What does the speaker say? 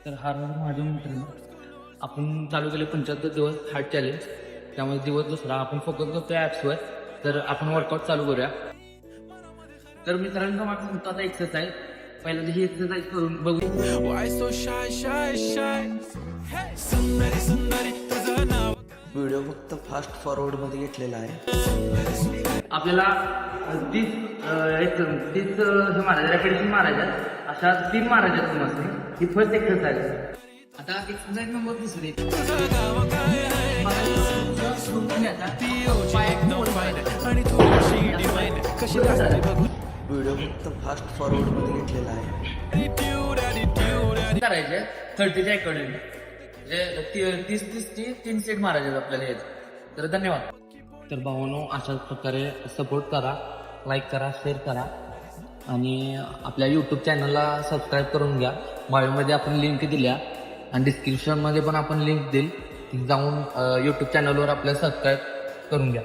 तर हा माझ्या मित्रांनो आपण चालू केले 75 दिवस हार्ट चॅलेंज. त्यामध्ये दिवस दुसरा आपण फोकस करतो ॲप्सवर. तर आपण वर्कआउट चालू करूया. तर मित्रांनो माझा होता आता एक्सरसाइज. पहिल्यांदा ही एक्सरसाइज करून बघू. व्हिडिओ फक्त फास्ट फॉरवर्ड मध्ये घेतलेला आहे. आपल्याला 30 हे मारायचं, रेपिटेशन मारायचं. अशा 3 मारायच्या तुम्हाला. ही फर्स्ट एक्सरसाइज. आता एक्सरसाइज नंबर दुसरी. व्हिडिओ फक्त फास्ट फॉरवर्ड मध्ये घेतलेला आहे. करायचे 30च्या अकॉर्डिंग. म्हणजे 30ची 3 सेट मारायचे आपल्याला यायचं. तर धन्यवाद. तर भावांनो अशाच प्रकारे सपोर्ट करा, लाईक करा, शेअर करा आणि आपल्या यूट्यूब चॅनलला सबस्क्राईब करून घ्या. बायोमध्ये आपण लिंक दिल्या आणि डिस्क्रिप्शनमध्ये पण आपण लिंक देईल. ती जाऊन यूट्यूब चॅनलवर आपल्याला सबस्क्राईब करून घ्या.